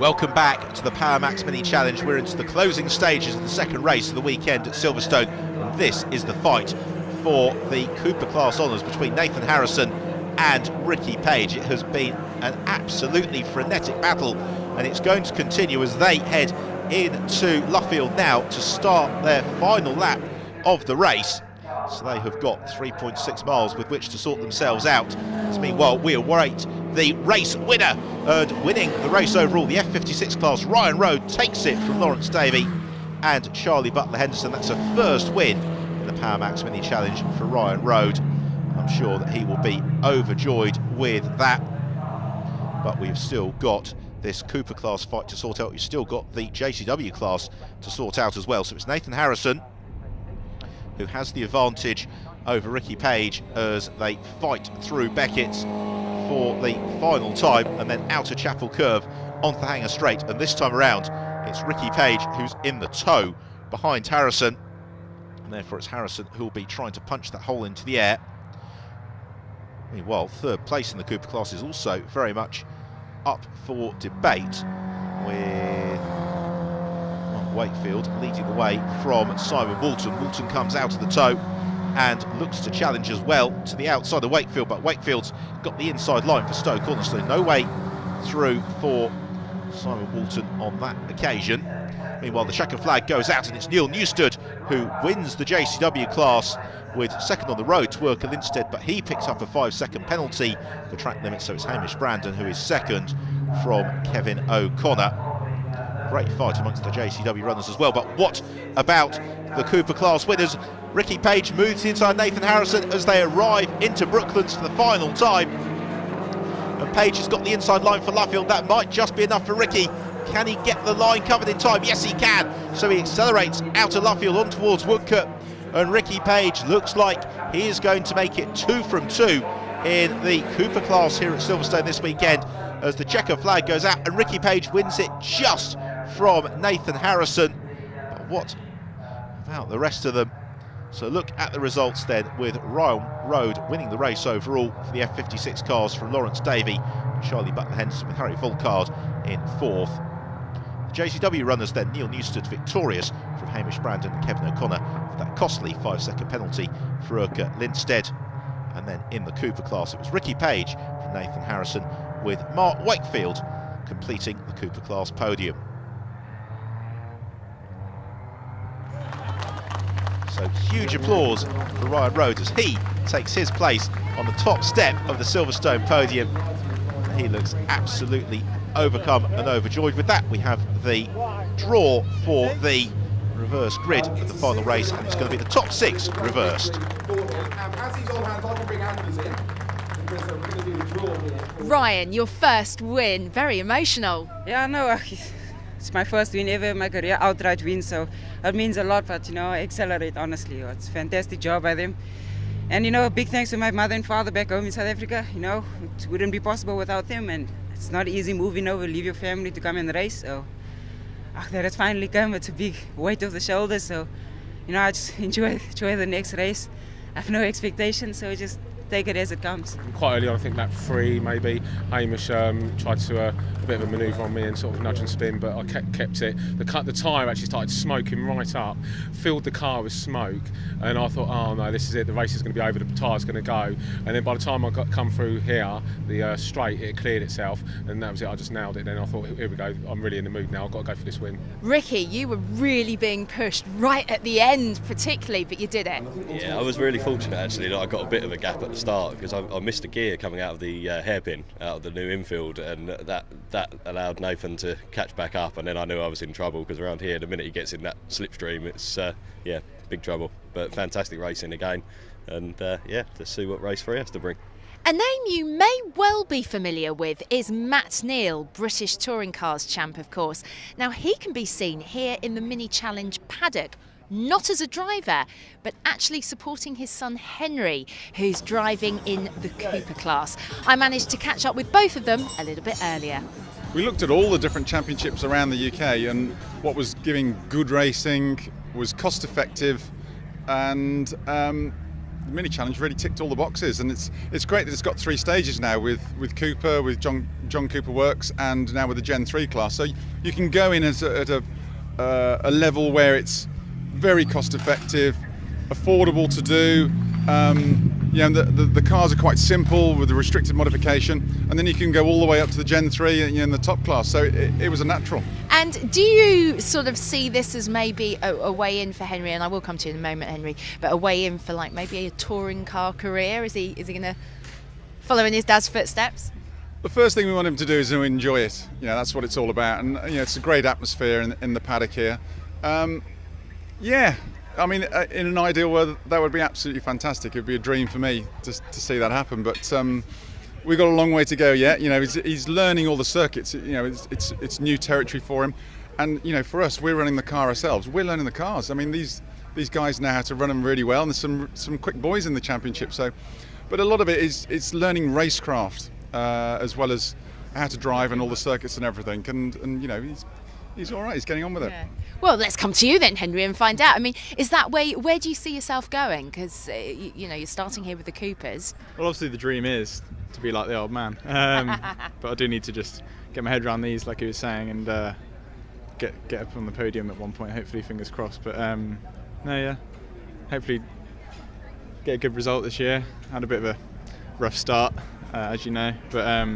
Welcome back to the Power Max Mini Challenge. We're into the closing stages of the second race of the weekend at Silverstone, and this is the fight for the Cooper class honours between Nathan Harrison and Ricky Page. It has been an absolutely frenetic battle, and it's going to continue as they head into Luffield now to start their final lap of the race. So they have got 3.6 miles with which to sort themselves out. As meanwhile, we await the race winner, and winning the race overall, the F56 class, Ryan Rode takes it from Lawrence Davey and Charlie Butler Henderson. That's a first win in the Power Max Mini Challenge for Ryan Rode. I'm sure that he will be overjoyed with that. But we've still got this Cooper class fight to sort out. We've still got the JCW class to sort out as well. So it's Nathan Harrison who has the advantage over Ricky Page as they fight through Beckett for the final time, and then out of Chapel Curve onto the Hanger Straight. And this time around, it's Ricky Page who's in the tow behind Harrison, and therefore it's Harrison who will be trying to punch that hole into the air. Meanwhile, third place in the Cooper class is also very much up for debate, with Wakefield leading the way from Simon Walton. Walton comes out of the tow and looks to challenge as well to the outside of Wakefield, but Wakefield's got the inside line for Stoke Cornerstone. No way through for Simon Walton on that occasion. Meanwhile, the checker flag goes out, and it's Neil Newstead who wins the JCW class with second on the road to Worker Linstead, but he picks up a 5-second penalty for track limits, so it's Hamish Brandon who is second from Kevin O'Connor. Great fight amongst the JCW runners as well. But what about the Cooper class winners? Ricky Page moves inside Nathan Harrison as they arrive into Brooklands for the final time. And Page has got the inside line for Luffield. That might just be enough for Ricky. Can he get the line covered in time? Yes, he can. So he accelerates out of Luffield on towards Woodcote. And Ricky Page looks like he is going to make it 2 from 2 in the Cooper class here at Silverstone this weekend, as the checker flag goes out and Ricky Page wins it just from Nathan Harrison. But what about the rest of them? So look at the results then, with Ryan Rode winning the race overall for the F56 cars from Lawrence Davey, Charlie Butler Henderson with Harry Volkard in 4th. The JCW runners then, Neil Newstead victorious from Hamish Brandon and Kevin O'Connor for that costly 5-second penalty for Urquhart Linstead. And then in the Cooper class, it was Ricky Page from Nathan Harrison, with Mark Wakefield completing the Cooper class podium. So huge applause for Ryan Rode as he takes his place on the top step of the Silverstone podium. He looks absolutely overcome and overjoyed. With that, we have the draw for the reverse grid of the final race, and it's going to be the top 6 reversed. Ryan, your first win, very emotional. Yeah, no, it's my first win ever in my career, outright win, so that means a lot. But Accelerate, honestly, it's a fantastic job by them. And a big thanks to my mother and father back home in South Africa. It wouldn't be possible without them, and it's not easy moving over, leave your family to come and race. So that has finally come. It's a big weight off the shoulders. So I just enjoy the next race. I have no expectations, so just take it as it comes. Quite early on, I think lap 3 maybe, Hamish tried to a bit of a manoeuvre on me and sort of nudge and spin, but I kept it. The tyre actually started smoking right up, filled the car with smoke, and I thought, oh no, this is it, the race is going to be over, the tyre's going to go. And then by the time I come through here, the straight, it cleared itself, and that was it, I just nailed it. Then I thought, here we go, I'm really in the mood now, I've got to go for this win. Ricky, you were really being pushed right at the end particularly, but you did it. Yeah, I was really fortunate actually that I got a bit of a gap at the start, because I missed a gear coming out of the hairpin, out of the new infield, and that allowed Nathan to catch back up, and then I knew I was in trouble, because around here the minute he gets in that slipstream, it's big trouble. But fantastic racing again, and let's see what race 3 has to bring. A name you may well be familiar with is Matt Neal, British Touring Cars champ, of course. Now, he can be seen here in the Mini Challenge paddock, not as a driver, but actually supporting his son Henry, who's driving in the Cooper class. I managed to catch up with both of them a little bit earlier. We looked at all the different championships around the UK, and what was giving good racing, was cost effective, and the mini challenge really ticked all the boxes, and it's great that it's got 3 stages now with Cooper, with John Cooper Works, and now with the Gen 3 class. So you can go in at a level where it's very cost effective, affordable to do. The cars are quite simple with the restricted modification, and then you can go all the way up to the Gen 3 in the top class. So it was a natural. And do you sort of see this as maybe a way in for Henry? And I will come to you in a moment, Henry. But a way in for like maybe a touring car career? Is he going to follow in his dad's footsteps? The first thing we want him to do is to enjoy it. That's what it's all about, and it's a great atmosphere in the paddock here. I mean, in an ideal world, that would be absolutely fantastic. It would be a dream for me to see that happen. But we've got a long way to go yet. He's learning all the circuits. It's new territory for him. And for us, we're running the car ourselves. We're learning the cars. I mean, these guys know how to run them really well, and there's some quick boys in the championship. So, but a lot of it is learning racecraft as well as how to drive and all the circuits and everything. And he's all right. He's getting on with it. Yeah. Well, let's come to you then, Henry, and find out. I mean, is that where do you see yourself going? Because you're starting here with the Coopers. Well, obviously the dream is to be like the old man, but I do need to just get my head around these, like he was saying, and get up on the podium at one point. Hopefully, fingers crossed. But hopefully get a good result this year. Had a bit of a rough start, as you know, but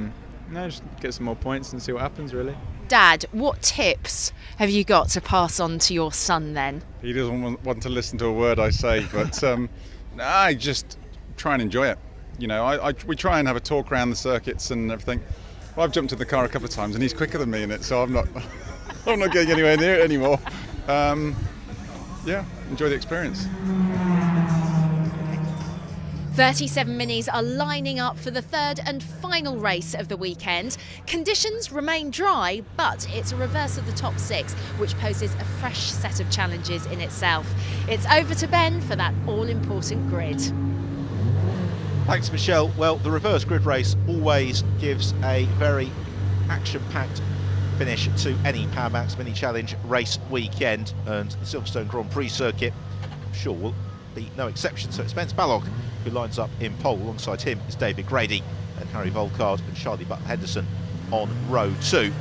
just get some more points and see what happens, really. Dad, what tips have you got to pass on to your son then? He doesn't want to listen to a word I say, but I just try and enjoy it. We try and have a talk around the circuits and everything. Well, I've jumped in the car a couple of times and he's quicker than me in it, so I'm not getting anywhere near it anymore. Enjoy the experience. 37 Minis are lining up for the third and final race of the weekend. Conditions remain dry, but it's a reverse of the top 6, which poses a fresh set of challenges in itself. It's over to Ben for that all-important grid. Thanks, Michelle. Well, the reverse grid race always gives a very action-packed finish to any Power Max Mini Challenge race weekend, and the Silverstone Grand Prix circuit, I'm sure, will be no exception. So it's Ben Spallock who lines up in pole. Alongside him is David Grady and Harry Volkard and Charlie Butler-Henderson on row 2.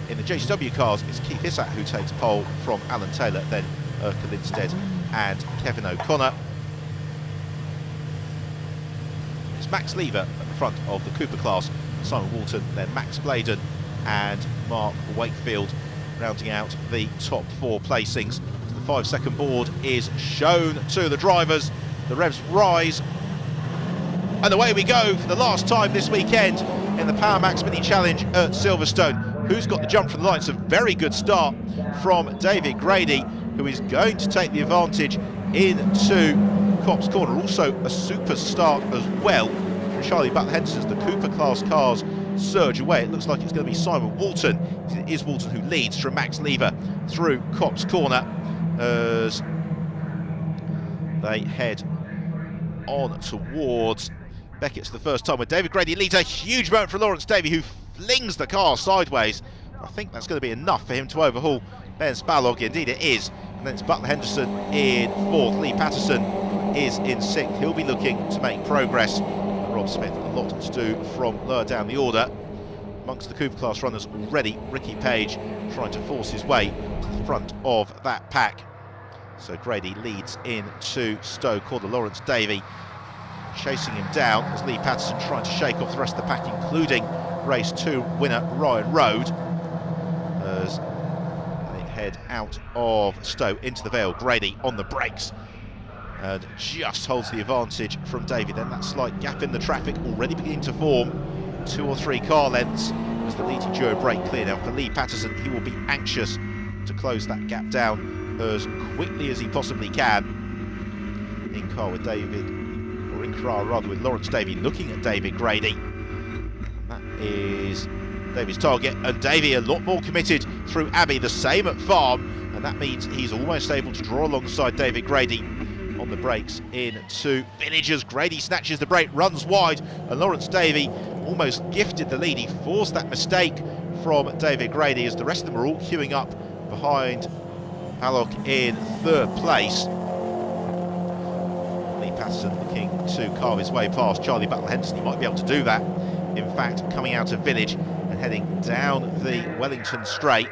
In the JCW cars, it's Keith Issack who takes pole from Alan Taylor, then Urkel Lindstedt and Kevin O'Connor. It's Max Lever at the front of the Cooper class, Simon Walton, then Max Bladen and Mark Wakefield rounding out the top 4 placings. The 5-second board is shown to the drivers. The revs rise, and away we go for the last time this weekend in the Power Max Mini Challenge at Silverstone. Who's got the jump from the line? It's a very good start from David Grady, who is going to take the advantage into Copse Corner. Also a super start as well from Charlie Butler-Henderson as the Cooper class cars surge away. It looks like it's going to be Simon Walton. It is Walton who leads from Max Lever through Copse Corner as they head on towards Beckett's the first time, where David Grady leads. A huge moment for Lawrence Davey, who flings the car sideways. I think that's going to be enough for him to overhaul Ben Spallock. Indeed it is. And then it's Butler-Henderson in 4th. Lee Patterson is in 6th. He'll be looking to make progress. And Rob Smith, a lot to do from lower down the order. Amongst the Cooper class runners already, Ricky Page trying to force his way to the front of that pack. So Grady leads into Stowe Corner. Lawrence Davey chasing him down as Lee Patterson trying to shake off the rest of the pack, including race 2 winner Ryan Road, as they head out of Stowe into the Vale. Grady on the brakes and just holds the advantage from Davey. Then that slight gap in the traffic already beginning to form, 2 or 3 car lengths as the leading duo break clear. Now for Lee Patterson, he will be anxious to close that gap down as quickly as he possibly can. In car with David, or in car rather with Lawrence Davey, looking at David Grady. That is Davy's target, and Davey a lot more committed through Abbey, the same at Farm, and that means he's almost able to draw alongside David Grady on the brakes into Villagers. Grady snatches the brake, runs wide, and Lawrence Davey almost gifted the lead. He forced that mistake from David Grady as the rest of them are all queuing up behind Pallock in 3rd place. Patterson looking to carve his way past Charlie Battle-Henderson. He might be able to do that. In fact, coming out of Village and heading down the Wellington Straight.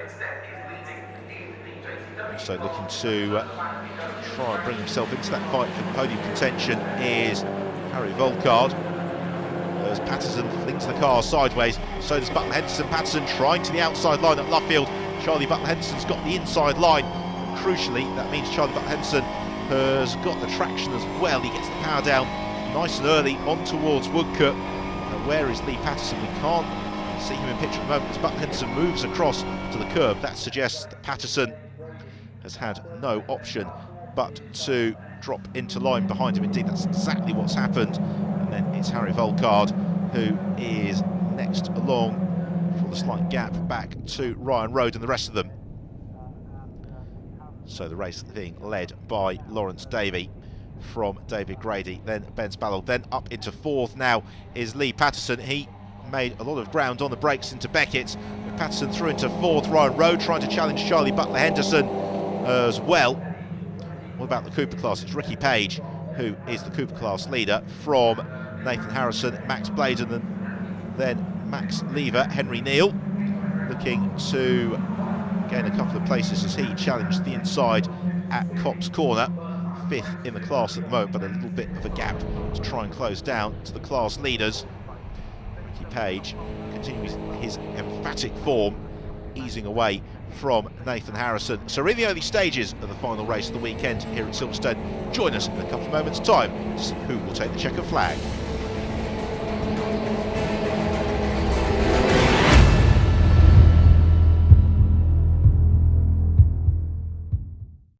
Also looking to try and bring himself into that fight for podium contention is Harry Volkard. As Patterson flings the car sideways, so does Battle-Henderson. Patterson trying to the outside line at Luffield. Charlie Battle-Henderson's got the inside line. And crucially, that means Charlie Battle-Henderson has got the traction as well. He gets the power down nice and early on towards Woodcote. And where is Lee Patterson? We can't see him in picture at the moment as Battle-Henderson moves across to the curb. That suggests that Patterson has had no option but to drop into line behind him. Indeed, that's exactly what's happened. And then it's Harry Volkard who is next along for the slight gap back to Ryan Road and the rest of them. So the race being led by Lawrence Davey from David Grady, then Ben Spallel, then up into fourth now is Lee Patterson. He made a lot of ground on the brakes into Beckett. Patterson through into fourth, Ryan Road trying to challenge Charlie Butler-Henderson as well. What about the Cooper class? It's Ricky Page who is the Cooper class leader from Nathan Harrison, Max Bladen, and then Max Lever. Henry Neal looking to gain a couple of places as he challenged the inside at Cops Corner. Fifth in the class at the moment, but a little bit of a gap to try and close down to the class leaders. Ricky Page continues his emphatic form, easing away from Nathan Harrison. So we're in the early stages of the final race of the weekend here at Silverstone. Join us in a couple of moments' time to see who will take the checkered flag.